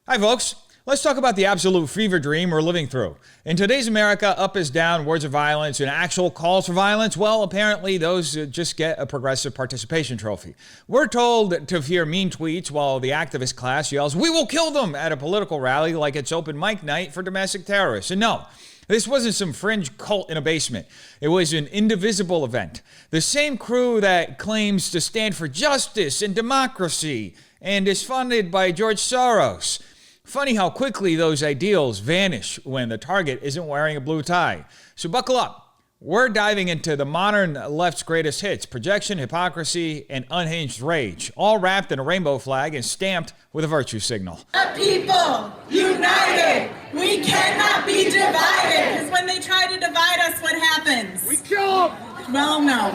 Hi folks, let's talk about the absolute fever dream we're living through. In today's America, up is down, words of violence, and actual calls for violence, well, apparently those just get a progressive participation trophy. We're told to fear mean tweets while the activist class yells, "We will kill them," at a political rally like it's open mic night for domestic terrorists. And no, this wasn't some fringe cult in a basement. It was an indivisible event. The same crew that claims to stand for justice and democracy and is funded by George Soros. Funny how quickly those ideals vanish when the target isn't wearing a blue tie. So buckle up. We're diving into the modern left's greatest hits: projection, hypocrisy, and unhinged rage, all wrapped in a rainbow flag and stamped with a virtue signal. The people united. We cannot be divided. Because when they try to divide us, what happens? We kill them. Well, no.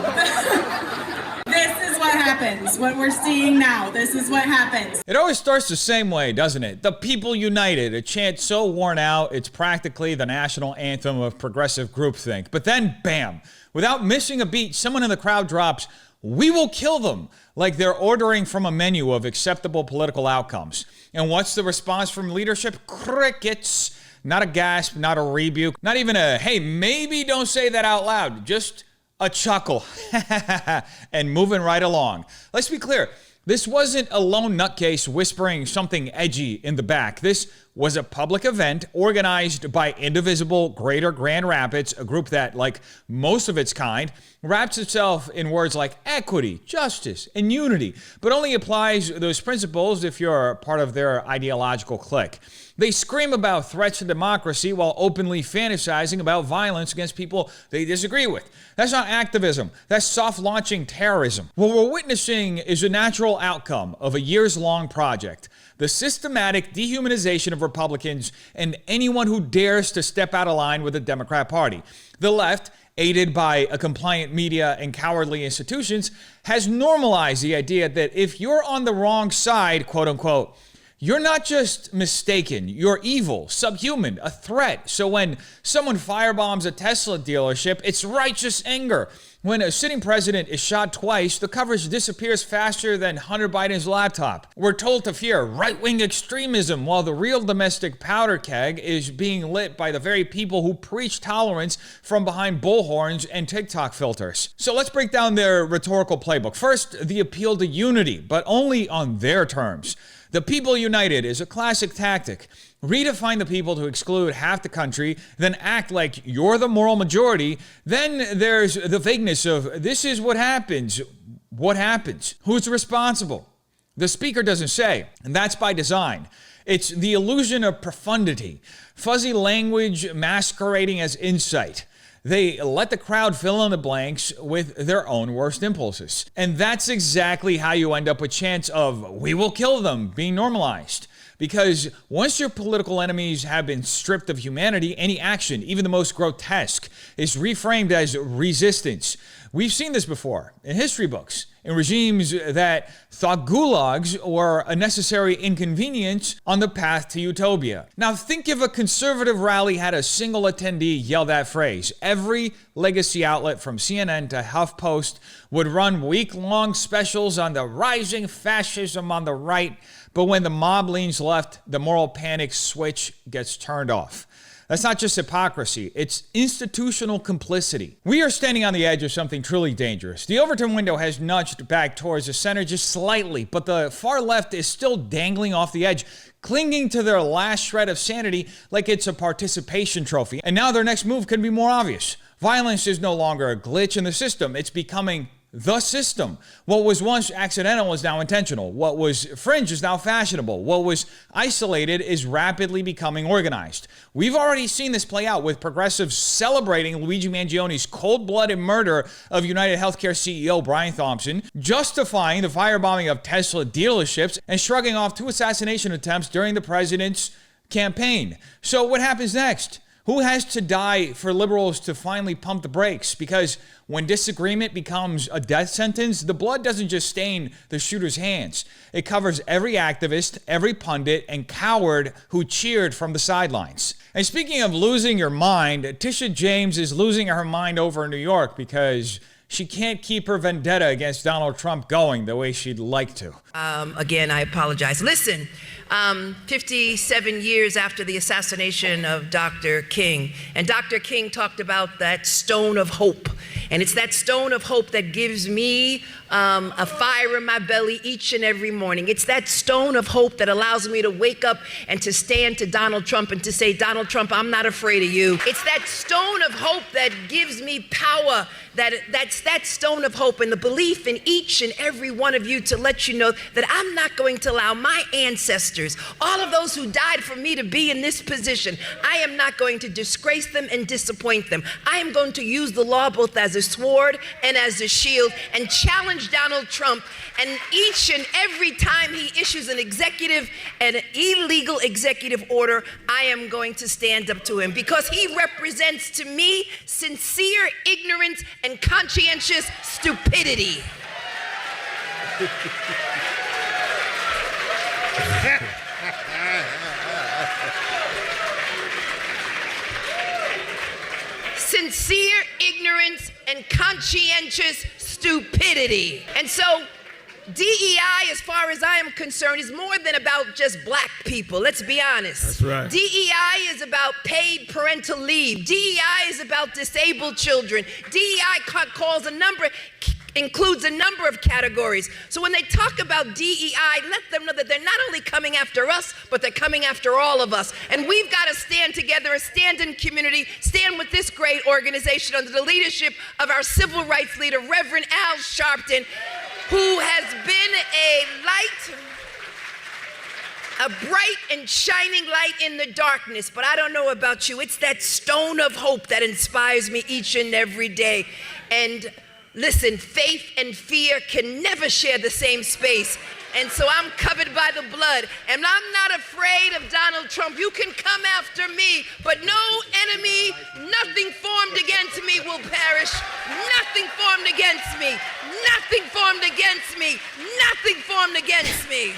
This is what happens. What we're seeing now. This is what happens. It always starts the same way, doesn't it? The people united, a chant so worn out, it's practically the national anthem of progressive groupthink. But then, bam, without missing a beat, someone in the crowd drops, "We will kill them," like they're ordering from a menu of acceptable political outcomes. And what's the response from leadership? Crickets. Not a gasp, not a rebuke, not even a, "Hey, maybe don't say that out loud." Just a chuckle, and moving right along. Let's be clear, this wasn't a lone nutcase whispering something edgy in the back. This was a public event organized by Indivisible Greater Grand Rapids, a group that, like most of its kind, wraps itself in words like equity, justice, and unity, but only applies those principles if you're part of their ideological clique. They scream about threats to democracy while openly fantasizing about violence against people they disagree with. That's not activism. That's soft-launching terrorism. What we're witnessing is a natural outcome of a years-long project: the systematic dehumanization of Republicans and anyone who dares to step out of line with the Democrat Party. The left, aided by a compliant media and cowardly institutions, has normalized the idea that if you're on the wrong side, quote unquote, you're not just mistaken, you're evil, subhuman, a threat. So when someone firebombs a Tesla dealership, it's righteous anger. When a sitting president is shot twice, the coverage disappears faster than Hunter Biden's laptop. We're told to fear right-wing extremism while the real domestic powder keg is being lit by the very people who preach tolerance from behind bullhorns and TikTok filters. So let's break down their rhetorical playbook. First, the appeal to unity, but only on their terms. The people united is a classic tactic. Redefine the people to exclude half the country, then act like you're the moral majority. Then there's the vagueness of, this is what happens. What happens? Who's responsible? The speaker doesn't say, and that's by design. It's the illusion of profundity, fuzzy language masquerading as insight. They let the crowd fill in the blanks with their own worst impulses. And that's exactly how you end up with chants of "we will kill them" being normalized. Because once your political enemies have been stripped of humanity, any action, even the most grotesque, is reframed as resistance. We've seen this before in history books, in regimes that thought gulags were a necessary inconvenience on the path to utopia. Now think if a conservative rally had a single attendee yell that phrase. Every legacy outlet from CNN to HuffPost would run week-long specials on the rising fascism on the right, but when the mob leans left, the moral panic switch gets turned off. That's not just hypocrisy, it's institutional complicity. We are standing on the edge of something truly dangerous. The Overton window has nudged back towards the center just slightly, but the far left is still dangling off the edge, clinging to their last shred of sanity like it's a participation trophy. And now their next move could be more obvious. Violence is no longer a glitch in the system, it's becoming the system. What was once accidental is now intentional. What was fringe is now fashionable. What was isolated is rapidly becoming organized. We've already seen this play out with progressives celebrating Luigi Mangioni's cold-blooded murder of United Healthcare CEO Brian Thompson, justifying the firebombing of Tesla dealerships, and shrugging off 2 assassination attempts during the president's campaign. So what happens next? Who has to die for liberals to finally pump the brakes? Because when disagreement becomes a death sentence, the blood doesn't just stain the shooter's hands. It covers every activist, every pundit, and coward who cheered from the sidelines. And speaking of losing your mind, Tisha James is losing her mind over New York because she can't keep her vendetta against Donald Trump going the way she'd like to. Again, I apologize. Listen, 57 years after the assassination of Dr. King. And Dr. King talked about that stone of hope. And it's that stone of hope that gives me a fire in my belly each and every morning. It's that stone of hope that allows me to wake up and to stand to Donald Trump and to say, Donald Trump, I'm not afraid of you. It's that stone of hope that gives me power. That's that stone of hope and the belief in each and every one of you to let you know that I'm not going to allow my ancestors, all of those who died for me, to be in this position. I am not going to disgrace them and disappoint them. I am going to use the law both as a sword and as a shield and challenge Donald Trump. And each and every time he issues an illegal executive order, I am going to stand up to him because he represents to me sincere ignorance and conscientious stupidity. Sincere ignorance and conscientious stupidity. And so DEI, as far as I am concerned, is more than about just black people. Let's be honest. That's right. DEI is about paid parental leave. DEI is about disabled children. DEI includes a number of categories. So when they talk about DEI, let them know that they're not only coming after us, but they're coming after all of us. And we've got to stand together and stand in community, stand with this great organization under the leadership of our civil rights leader, Reverend Al Sharpton, who has been a bright and shining light in the darkness. But I don't know about you, it's that stone of hope that inspires me each and every day. And listen, faith and fear can never share the same space. And so I'm covered by the blood, and I'm not afraid of Donald Trump. You can come after me, but no enemy, nothing formed against me will perish. Nothing formed against me. Nothing formed against me. Nothing formed against me.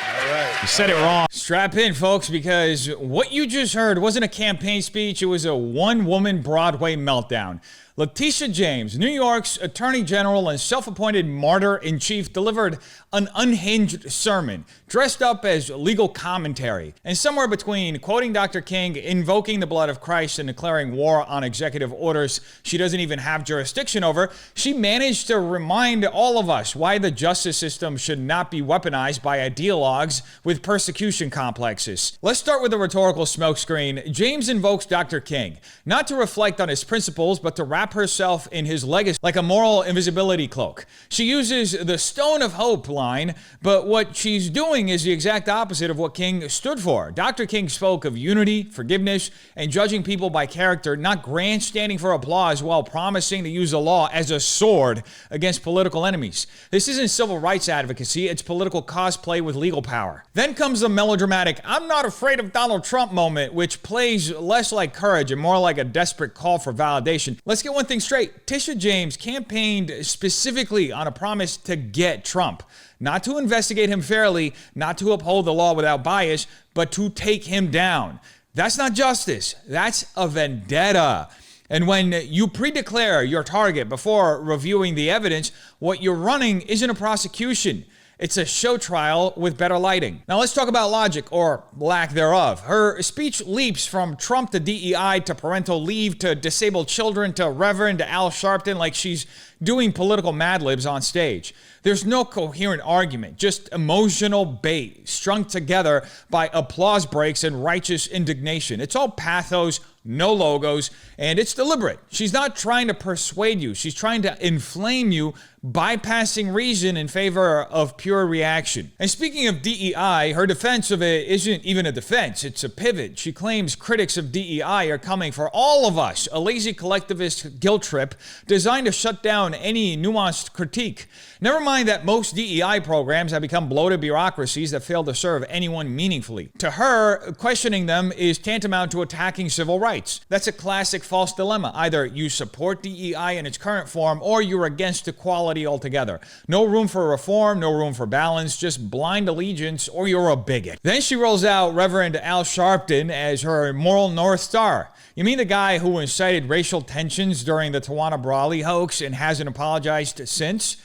All right. You said it wrong. Strap in, folks, because what you just heard wasn't a campaign speech. It was a one-woman Broadway meltdown. Letitia James, New York's Attorney General and self-appointed martyr-in-chief, delivered an unhinged sermon, dressed up as legal commentary. And somewhere between quoting Dr. King, invoking the blood of Christ, and declaring war on executive orders she doesn't even have jurisdiction over, she managed to remind all of us why the justice system should not be weaponized by ideologues with persecution complexes. Let's start with a rhetorical smokescreen. James invokes Dr. King, not to reflect on his principles, but to wrap herself in his legacy like a moral invisibility cloak. She uses the stone of hope line, but what she's doing is the exact opposite of what King stood for. Dr. King spoke of unity, forgiveness, and judging people by character, not grandstanding for applause while promising to use the law as a sword against political enemies. This isn't civil rights advocacy, it's political cosplay with legal power. Then comes the melodramatic, I'm not afraid of Donald Trump moment, which plays less like courage and more like a desperate call for validation. Let's get one thing straight. Tisha James campaigned specifically on a promise to get Trump. Not to investigate him fairly, not to uphold the law without bias, but to take him down. That's not justice. That's a vendetta. And when you pre-declare your target before reviewing the evidence, what you're running isn't a prosecution. It's a show trial with better lighting. Now let's talk about logic, or lack thereof. Her speech leaps from Trump to DEI to parental leave to disabled children to Reverend to Al Sharpton like she's doing political Mad Libs on stage. There's no coherent argument, just emotional bait strung together by applause breaks and righteous indignation. It's all pathos, no logos, and it's deliberate. She's not trying to persuade you. She's trying to inflame you, bypassing reason in favor of pure reaction. And speaking of DEI, her defense of it isn't even a defense, it's a pivot. She claims critics of DEI are coming for all of us, a lazy collectivist guilt trip designed to shut down any nuanced critique. Never mind that most DEI programs have become bloated bureaucracies that fail to serve anyone meaningfully. To her, questioning them is tantamount to attacking civil rights. That's a classic false dilemma. Either you support DEI in its current form, or you're against equality altogether. No room for reform, no room for balance, just blind allegiance, or you're a bigot. Then she rolls out Reverend Al Sharpton as her moral North Star. You mean the guy who incited racial tensions during the Tawana Brawley hoax and hasn't apologized since?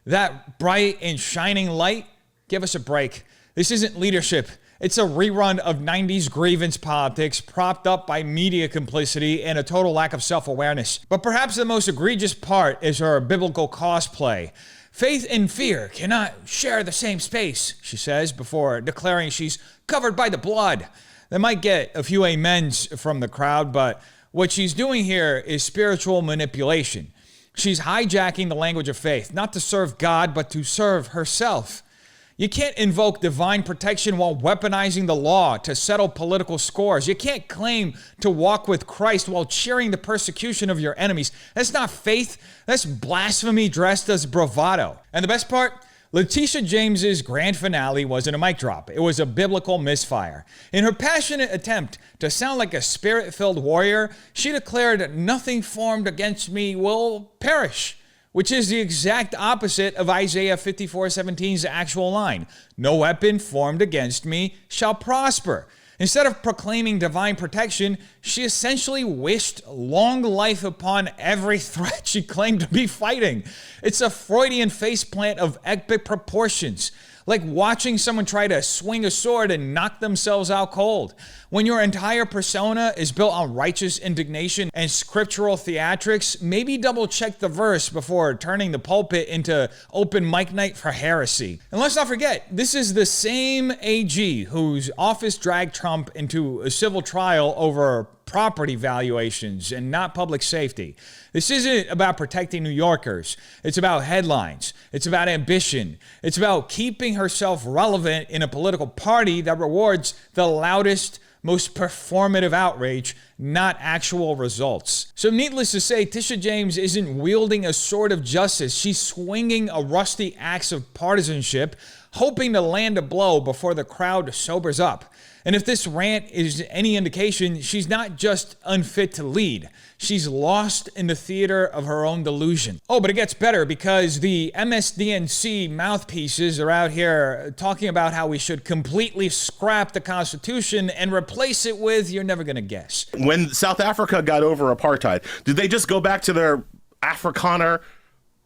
That bright and shining light? Give us a break. This isn't leadership. It's a rerun of 90s grievance politics propped up by media complicity and a total lack of self-awareness. But perhaps the most egregious part is her biblical cosplay. Faith and fear cannot share the same space, she says, before declaring she's covered by the blood. They might get a few amens from the crowd, but what she's doing here is spiritual manipulation. She's hijacking the language of faith, not to serve God, but to serve herself. You can't invoke divine protection while weaponizing the law to settle political scores. You can't claim to walk with Christ while cheering the persecution of your enemies. That's not faith. That's blasphemy dressed as bravado. And the best part? Letitia James's grand finale wasn't a mic drop. It was a biblical misfire. In her passionate attempt to sound like a spirit-filled warrior, she declared, "Nothing formed against me will perish," which is the exact opposite of Isaiah 54:17's actual line. "No weapon formed against me shall prosper." Instead of proclaiming divine protection, she essentially wished long life upon every threat she claimed to be fighting. It's a Freudian faceplant of epic proportions, like watching someone try to swing a sword and knock themselves out cold. When your entire persona is built on righteous indignation and scriptural theatrics, maybe double check the verse before turning the pulpit into open mic night for heresy. And let's not forget, this is the same AG whose office dragged Trump into a civil trial over property valuations and not public safety. This isn't about protecting New Yorkers. It's about headlines. It's about ambition. It's about keeping herself relevant in a political party that rewards the loudest, most performative outrage, not actual results. So needless to say, Tisha James isn't wielding a sword of justice. She's swinging a rusty axe of partisanship, hoping to land a blow before the crowd sobers up. And if this rant is any indication, she's not just unfit to lead. She's lost in the theater of her own delusion. Oh, but it gets better because the MSDNC mouthpieces are out here talking about how we should completely scrap the Constitution and replace it with, you're never gonna guess. When South Africa got over apartheid, did they just go back to their Afrikaner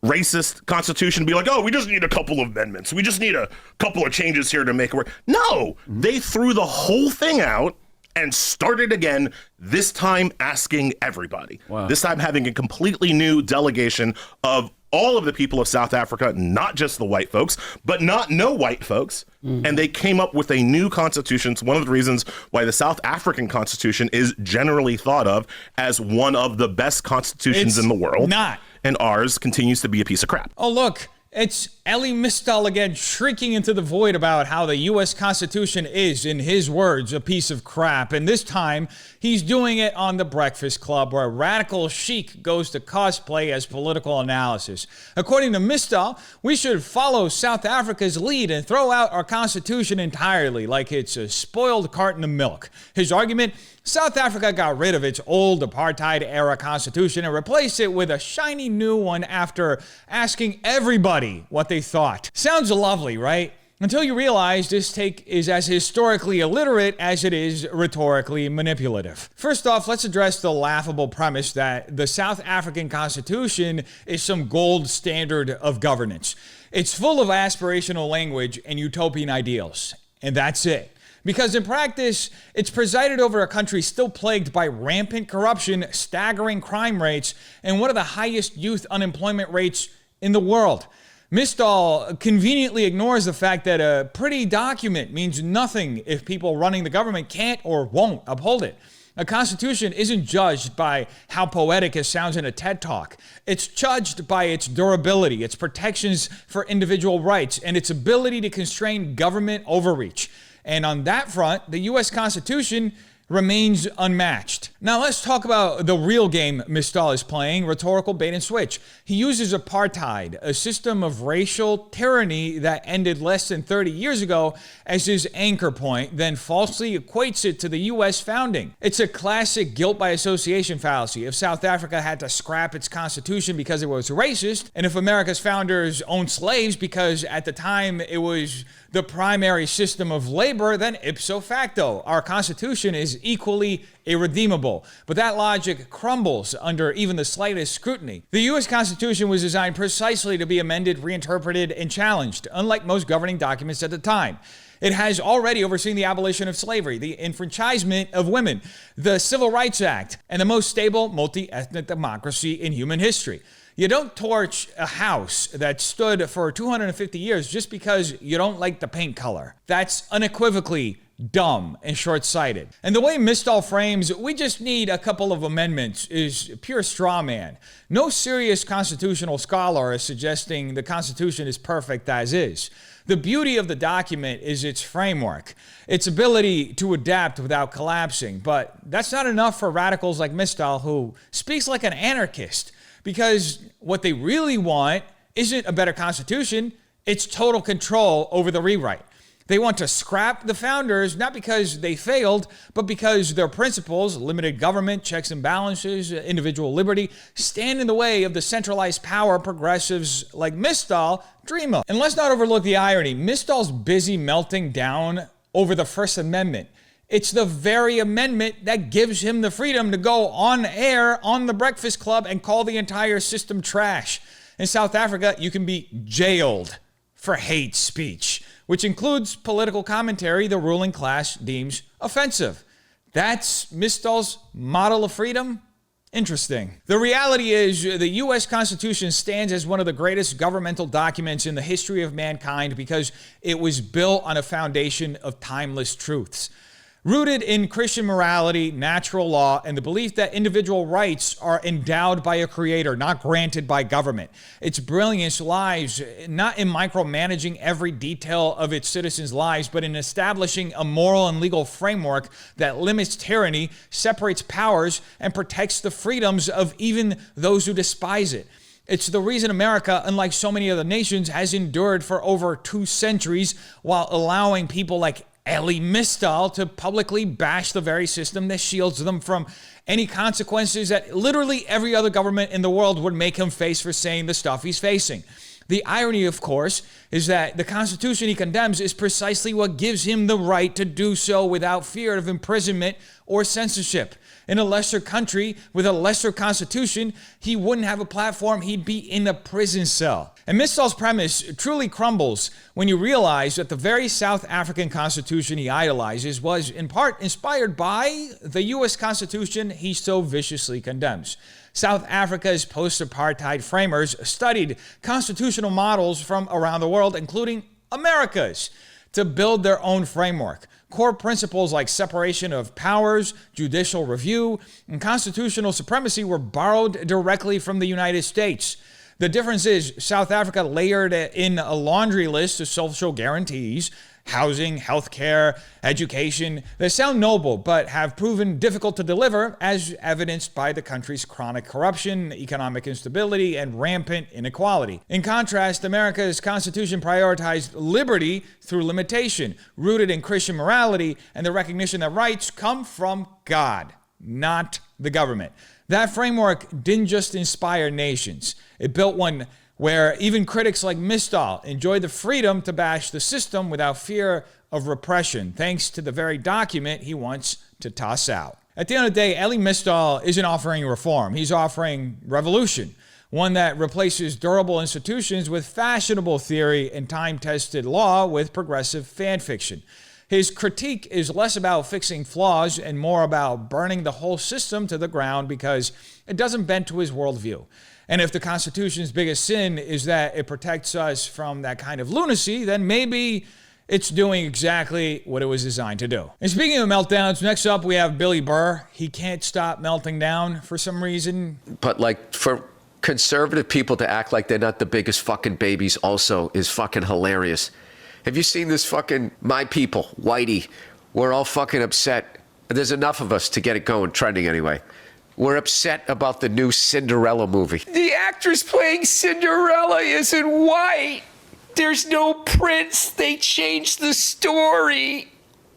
racist constitution and be like, oh, we just need a couple of amendments. We just need a couple of changes here to make it work. No, they threw the whole thing out and started again, this time asking everybody. Wow. This time having a completely new delegation of all of the people of South Africa, not just the white folks, but not no white folks. And they came up with a new constitution. It's one of the reasons why the South African constitution is generally thought of as one of the best constitutions in the world. Not. And ours continues to be a piece of crap. Oh, look, it's Elie Mystal again shrieking into the void about how the U.S. Constitution is, in his words, a piece of crap. And this time, he's doing it on The Breakfast Club, where radical chic goes to cosplay as political analysis. According to Mystal, we should follow South Africa's lead and throw out our Constitution entirely, like it's a spoiled carton of milk. His argument: South Africa got rid of its old apartheid-era constitution and replaced it with a shiny new one after asking everybody what they thought. Sounds lovely, right? Until you realize this take is as historically illiterate as it is rhetorically manipulative. First off, let's address the laughable premise that the South African Constitution is some gold standard of governance. It's full of aspirational language and utopian ideals, and that's it. Because in practice, it's presided over a country still plagued by rampant corruption, staggering crime rates, and one of the highest youth unemployment rates in the world. Mystal conveniently ignores the fact that a pretty document means nothing if people running the government can't or won't uphold it. A constitution isn't judged by how poetic it sounds in a TED Talk. It's judged by its durability, its protections for individual rights, and its ability to constrain government overreach. And on that front, the U.S. Constitution remains unmatched. Now let's talk about the real game Mystal is playing, rhetorical bait and switch. He uses apartheid, a system of racial tyranny that ended less than 30 years ago, as his anchor point, then falsely equates it to the U.S. founding. It's a classic guilt by association fallacy. If South Africa had to scrap its constitution because it was racist, and if America's founders owned slaves because at the time it was the primary system of labor, then ipso facto, our Constitution is equally irredeemable. But that logic crumbles under even the slightest scrutiny. The U.S. Constitution was designed precisely to be amended, reinterpreted, and challenged, unlike most governing documents at the time. It has already overseen the abolition of slavery, the enfranchisement of women, the Civil Rights Act, and the most stable multi-ethnic democracy in human history. You don't torch a house that stood for 250 years just because you don't like the paint color. That's unequivocally dumb and short-sighted. And the way Mistol frames, we just need a couple of amendments, is pure straw man. No serious constitutional scholar is suggesting the Constitution is perfect as is. The beauty of the document is its framework, its ability to adapt without collapsing. But that's not enough for radicals like Mistol, who speaks like an anarchist, because what they really want isn't a better Constitution, it's total control over the rewrite. They want to scrap the founders, not because they failed, but because their principles, limited government, checks and balances, individual liberty, stand in the way of the centralized power progressives like Mistol dream of. And let's not overlook the irony. Mistol's busy melting down over the First Amendment. It's the very amendment that gives him the freedom to go on air on the Breakfast Club and call the entire system trash. In South Africa, you can be jailed for hate speech, which includes political commentary the ruling class deems offensive. That's Mistol's model of freedom? Interesting. The reality is the U.S. Constitution stands as one of the greatest governmental documents in the history of mankind because it was built on a foundation of timeless truths. Rooted in Christian morality, natural law, and the belief that individual rights are endowed by a creator, not granted by government. Its brilliance lies not in micromanaging every detail of its citizens' lives, but in establishing a moral and legal framework that limits tyranny, separates powers, and protects the freedoms of even those who despise it. It's the reason America, unlike so many other nations, has endured for over 2 centuries while allowing people like Elie Mystal to publicly bash the very system that shields them from any consequences that literally every other government in the world would make him face for saying the stuff he's facing. The irony, of course, is that the Constitution he condemns is precisely what gives him the right to do so without fear of imprisonment or censorship. In a lesser country with a lesser constitution, he wouldn't have a platform, he'd be in a prison cell. And Mistol's premise truly crumbles when you realize that the very South African Constitution he idolizes was in part inspired by the U.S. Constitution he so viciously condemns. South Africa's post-apartheid framers studied constitutional models from around the world, including America's, to build their own framework. Core principles like separation of powers, judicial review, and constitutional supremacy were borrowed directly from the United States. The difference is South Africa layered in a laundry list of social guarantees, housing, healthcare, education, that sound noble but have proven difficult to deliver, as evidenced by the country's chronic corruption, economic instability, and rampant inequality. In contrast, America's Constitution prioritized liberty through limitation, rooted in Christian morality and the recognition that rights come from God, not the government. That framework didn't just inspire nations. It built one where even critics like Mistol enjoy the freedom to bash the system without fear of repression, thanks to the very document he wants to toss out. At the end of the day, Elie Mystal isn't offering reform. He's offering revolution, one that replaces durable institutions with fashionable theory and time-tested law with progressive fan fiction. His critique is less about fixing flaws and more about burning the whole system to the ground because it doesn't bend to his worldview. And if the Constitution's biggest sin is that it protects us from that kind of lunacy, then maybe it's doing exactly what it was designed to do. And speaking of meltdowns, next up we have Bill Burr. He can't stop melting down for some reason. But like for conservative people to act like they're not the biggest fucking babies also is fucking hilarious. Have you seen this fucking My People, Whitey? We're all fucking upset. There's enough of us to get it going, trending anyway. We're upset about the new Cinderella movie. The actress playing Cinderella isn't white. There's no prince. They changed the story.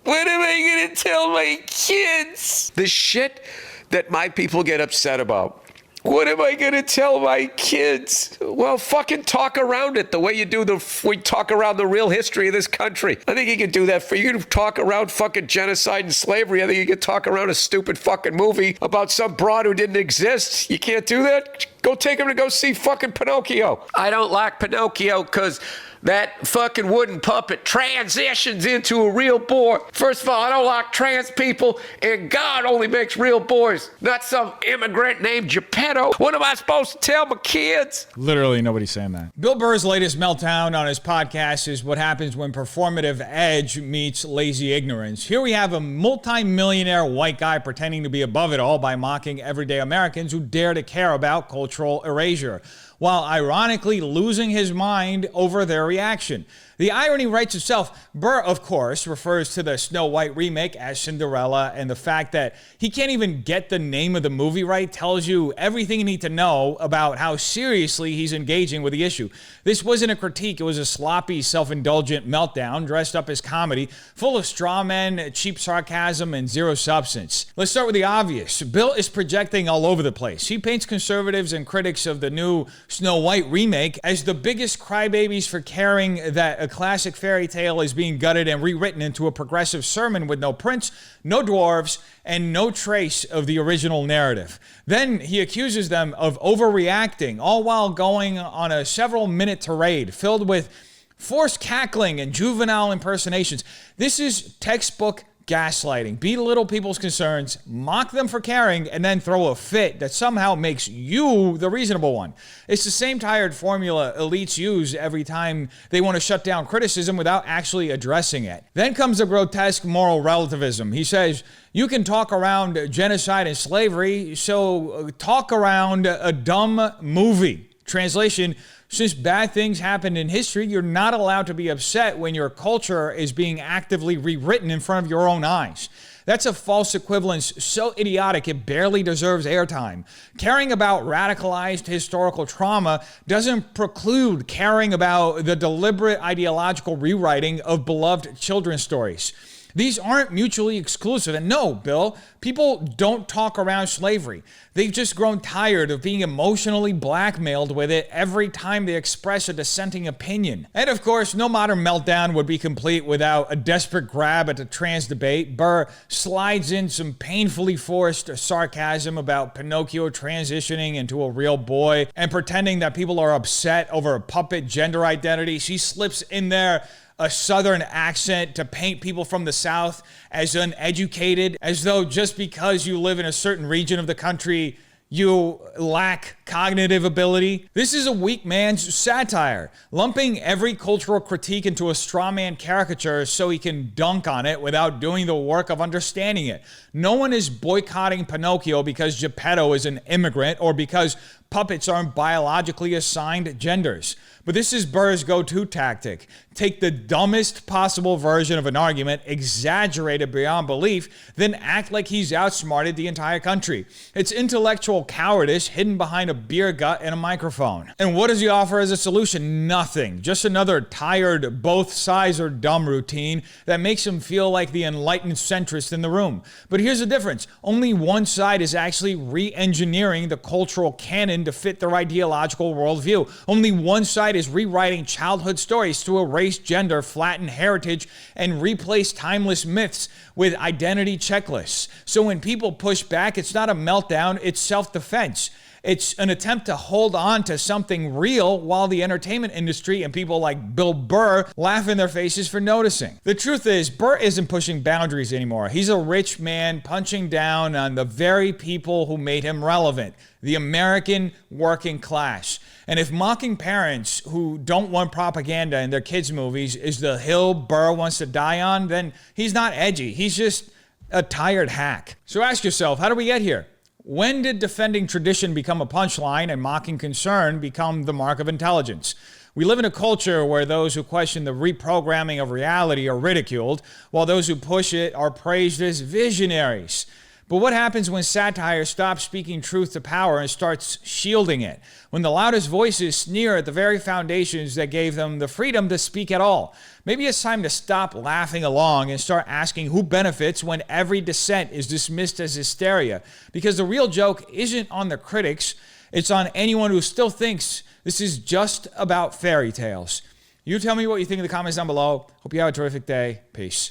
What am I gonna tell my kids? The shit that my people get upset about. What am I gonna tell my kids? Well, fucking talk around it the way you do we talk around the real history of this country. I think you can do that you can talk around fucking genocide and slavery. I think you can talk around a stupid fucking movie about some broad who didn't exist. You can't do that? Go take him to go see fucking Pinocchio. I don't like Pinocchio because that fucking wooden puppet transitions into a real boy. First of all, I don't like trans people, and God only makes real boys, not some immigrant named Geppetto. What am I supposed to tell my kids? Literally nobody's saying that. Bill Burr's latest meltdown on his podcast is what happens when performative edge meets lazy ignorance. Here we have a multi-millionaire white guy pretending to be above it all by mocking everyday Americans who dare to care about cultural erasure, while ironically losing his mind over their reaction. The irony writes itself. Burr, of course, refers to the Snow White remake as Cinderella, and the fact that he can't even get the name of the movie right tells you everything you need to know about how seriously he's engaging with the issue. This wasn't a critique, it was a sloppy, self-indulgent meltdown dressed up as comedy, full of straw men, cheap sarcasm, and zero substance. Let's start with the obvious. Bill is projecting all over the place. He paints conservatives and critics of the new Snow White remake as the biggest crybabies for caring that a classic fairy tale is being gutted and rewritten into a progressive sermon with no prince, no dwarves, and no trace of the original narrative. Then he accuses them of overreacting, all while going on a several-minute tirade filled with forced cackling and juvenile impersonations. This is textbook gaslighting. Belittle people's concerns, mock them for caring, and then throw a fit that somehow makes you the reasonable one. It's the same tired formula elites use every time they want to shut down criticism without actually addressing it. Then comes the grotesque moral relativism. He says, you can talk around genocide and slavery, so talk around a dumb movie. Translation, since bad things happened in history, you're not allowed to be upset when your culture is being actively rewritten in front of your own eyes. That's a false equivalence so idiotic it barely deserves airtime. Caring about radicalized historical trauma doesn't preclude caring about the deliberate ideological rewriting of beloved children's stories. These aren't mutually exclusive. And no, Bill, people don't talk around slavery. They've just grown tired of being emotionally blackmailed with it every time they express a dissenting opinion. And of course, no modern meltdown would be complete without a desperate grab at the trans debate. Burr slides in some painfully forced sarcasm about Pinocchio transitioning into a real boy and pretending that people are upset over a puppet gender identity. She slips in there a southern accent to paint people from the South as uneducated, as though just because you live in a certain region of the country, you lack cognitive ability. This is a weak man's satire, lumping every cultural critique into a straw man caricature so he can dunk on it without doing the work of understanding it. No one is boycotting Pinocchio because Geppetto is an immigrant or because puppets aren't biologically assigned genders. But this is Burr's go-to tactic. Take the dumbest possible version of an argument, exaggerate it beyond belief, then act like he's outsmarted the entire country. It's intellectual cowardice hidden behind a beer gut and a microphone. And what does he offer as a solution? Nothing. Just another tired, both sides are dumb routine that makes him feel like the enlightened centrist in the room. But here's the difference. Only one side is actually re-engineering the cultural canon to fit their ideological worldview. Only one side is rewriting childhood stories to erase gender, flatten heritage, and replace timeless myths with identity checklists. So when people push back, it's not a meltdown, it's self-defense. It's an attempt to hold on to something real while the entertainment industry and people like Bill Burr laugh in their faces for noticing. The truth is, Burr isn't pushing boundaries anymore. He's a rich man punching down on the very people who made him relevant, the American working class. And if mocking parents who don't want propaganda in their kids' movies is the hill Burr wants to die on, then he's not edgy. He's just a tired hack. So ask yourself, how did we get here? When did defending tradition become a punchline and mocking concern become the mark of intelligence? We live in a culture where those who question the reprogramming of reality are ridiculed, while those who push it are praised as visionaries. But what happens when satire stops speaking truth to power and starts shielding it? When the loudest voices sneer at the very foundations that gave them the freedom to speak at all? Maybe it's time to stop laughing along and start asking who benefits when every dissent is dismissed as hysteria. Because the real joke isn't on the critics, it's on anyone who still thinks this is just about fairy tales. You tell me what you think in the comments down below. Hope you have a terrific day. Peace.